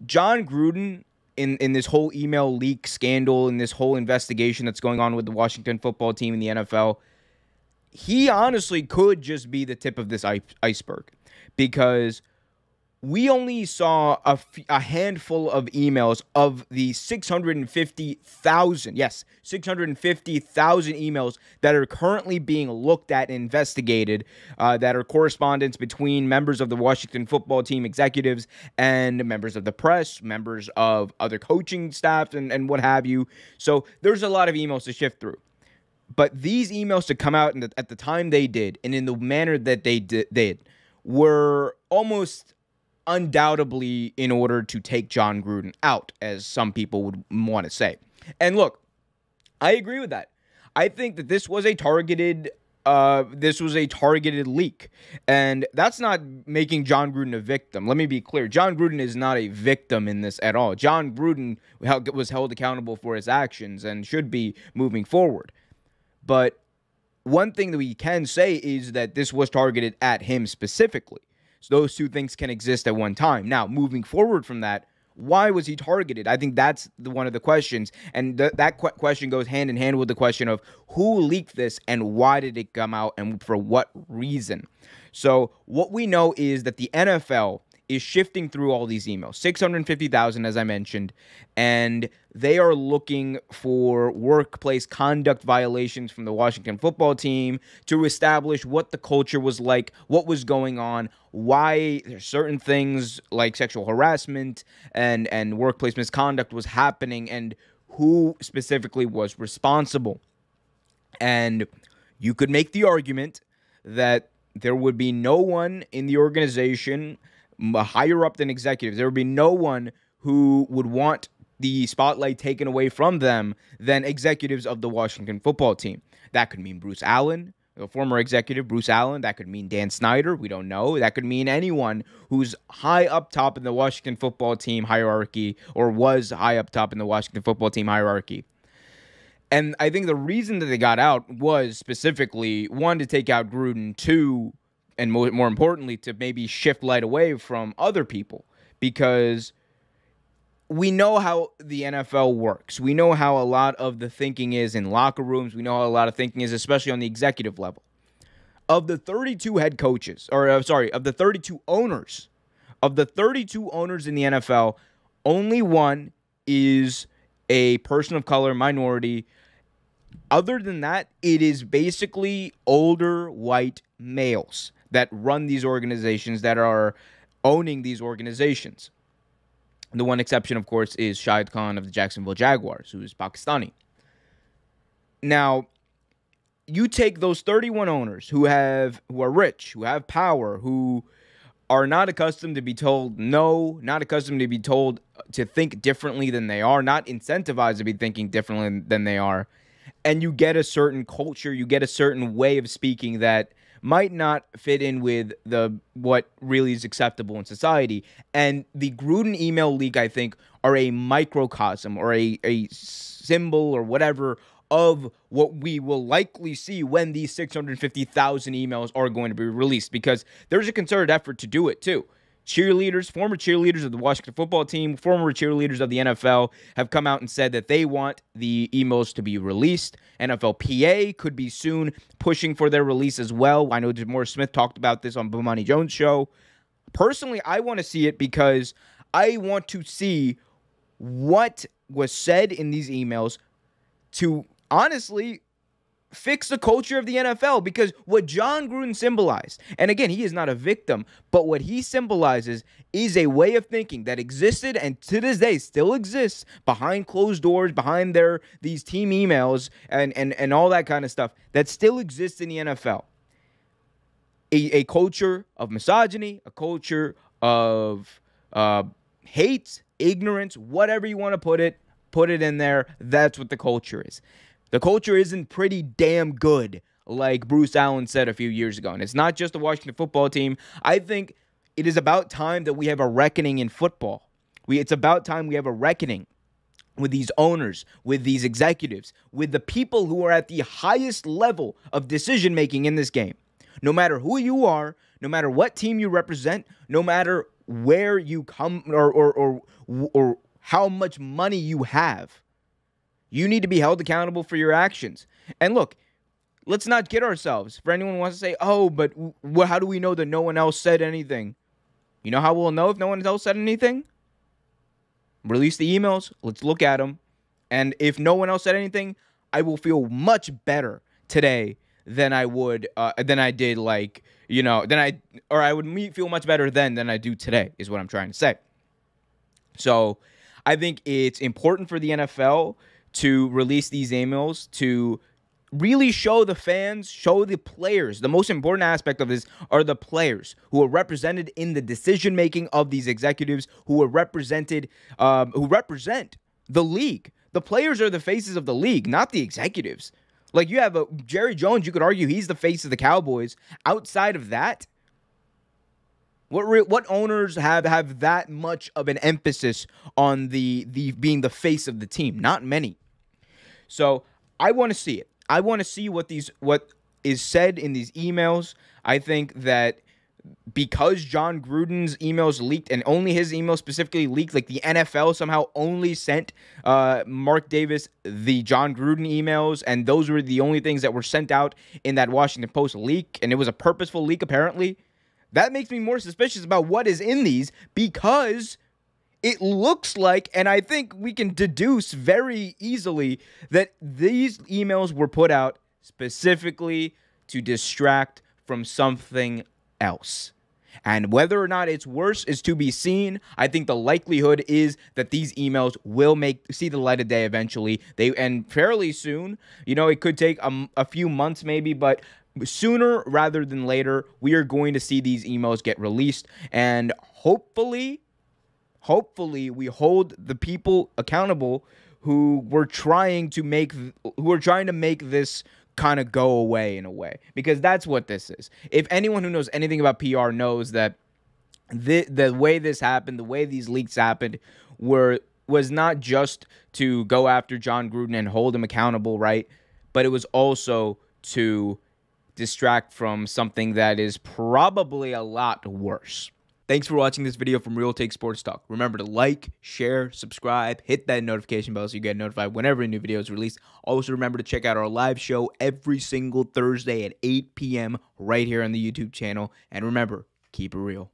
Jon Gruden in this whole email leak scandal, in this whole investigation that's going on with the Washington football team in the NFL, he honestly could just be the tip of this iceberg, because we only saw a handful of emails of the 650,000, yes, 650,000 emails that are currently being looked at and investigated, that are correspondence between members of the Washington football team executives and members of the press, members of other coaching staff, and what have you. So there's a lot of emails to shift through. But these emails to come out at the time they did, and in the manner that they did, were almost undoubtedly in order to take Jon Gruden out, as some people would want to say. And look, I agree with that. I think that this was a targeted leak, and that's not making Jon Gruden a victim. Let me be clear. Jon Gruden is not a victim in this at all. Jon Gruden was held accountable for his actions and should be moving forward. But one thing that we can say is that this was targeted at him specifically. So those two things can exist at one time. Now, moving forward from that, why was he targeted? I think that's one of the questions. And that question goes hand in hand with the question of who leaked this and why did it come out and for what reason. So what we know is that the NFL is shifting through all these emails, 650,000, as I mentioned, and they are looking for workplace conduct violations from the Washington football team to establish what the culture was like, what was going on, why there's certain things like sexual harassment and workplace misconduct was happening, and who specifically was responsible. And you could make the argument that there would be no one in the organization higher up than executives. There would be no one who would want the spotlight taken away from them than executives of the Washington football team. That could mean Bruce Allen, the former executive Bruce Allen. That could mean Dan Snyder. We don't know. That could mean anyone who's high up top in the Washington football team hierarchy, or was high up top in the Washington football team hierarchy. And I think the reason that they got out was specifically, one, to take out Gruden, two, and more importantly, to maybe shift light away from other people, because we know how the NFL works. We know how a lot of the thinking is in locker rooms. We know how a lot of thinking is, especially on the executive level. Of the 32 head coaches, of the 32 owners, in the NFL, only one is a person of color, minority. Other than that, it is basically older white males that run these organizations, that are owning these organizations. The one exception, of course, is Shahid Khan of the Jacksonville Jaguars, who is Pakistani. Now, you take those 31 owners who are rich, who have power, who are not accustomed to be told no, not accustomed to be told to think differently than they are, not incentivized to be thinking differently than they are, and you get a certain culture, you get a certain way of speaking that might not fit in with what really is acceptable in society. And the Gruden email leak, I think, are a microcosm or a symbol or whatever of what we will likely see when these 650,000 emails are going to be released, because there's a concerted effort to do it too. Cheerleaders, former cheerleaders of the Washington football team, former cheerleaders of the NFL have come out and said that they want the emails to be released. NFLPA could be soon pushing for their release as well. I know Demore Smith talked about this on Bomani Jones' show. Personally, I want to see it because I want to see what was said in these emails to honestly fix the culture of the NFL, because what Jon Gruden symbolized, and again, he is not a victim, but what he symbolizes is a way of thinking that existed and to this day still exists behind closed doors, behind these team emails and all that kind of stuff that still exists in the NFL. A culture of misogyny, a culture of hate, ignorance, whatever you want to put it in there. That's what the culture is. The culture isn't pretty damn good, like Bruce Allen said a few years ago. And it's not just the Washington football team. I think it is about time that we have a reckoning in football. It's about time we have a reckoning with these owners, with these executives, with the people who are at the highest level of decision-making in this game. No matter who you are, no matter what team you represent, no matter where you come or how much money you have. You need to be held accountable for your actions. And look, let's not kid ourselves. For anyone who wants to say, oh, but how do we know that no one else said anything? You know how we'll know if no one else said anything? Release the emails. Let's look at them. And if no one else said anything, I will feel much better today than I would, than I did, like, you know, I would feel much better then than I do today, is what I'm trying to say. So I think it's important for the NFL to release these emails to really show the fans, show the players. The most important aspect of this are the players who are represented in the decision-making of these executives, who are represented, who represent the league. The players are the faces of the league, not the executives. Like, you have Jerry Jones, you could argue he's the face of the Cowboys. Outside of that, what owners have that much of an emphasis on the being the face of the team? Not many. So I want to see it. I want to see what is said in these emails. I think that because Jon Gruden's emails leaked, and only his emails specifically leaked, like the NFL somehow only sent Mark Davis the Jon Gruden emails, and those were the only things that were sent out in that Washington Post leak, and it was a purposeful leak apparently. That makes me more suspicious about what is in these, because it looks like, and I think we can deduce very easily, that these emails were put out specifically to distract from something else. And whether or not it's worse is to be seen. I think the likelihood is that these emails will see the light of day eventually. And fairly soon. You know, it could take a few months maybe, but sooner rather than later, we are going to see these emails get released. And hopefully we hold the people accountable who were trying to make this kind of go away in a way, because that's what this is. If anyone who knows anything about PR knows that the way this happened, the way these leaks happened, was not just to go after Jon Gruden and hold him accountable, right? But it was also to distract from something that is probably a lot worse. Thanks for watching this video from Real Take Sports Talk. Remember to like, share, subscribe, hit that notification bell so you get notified whenever a new video is released. Also, remember to check out our live show every single Thursday at 8 p.m. right here on the YouTube channel. And remember, keep it real.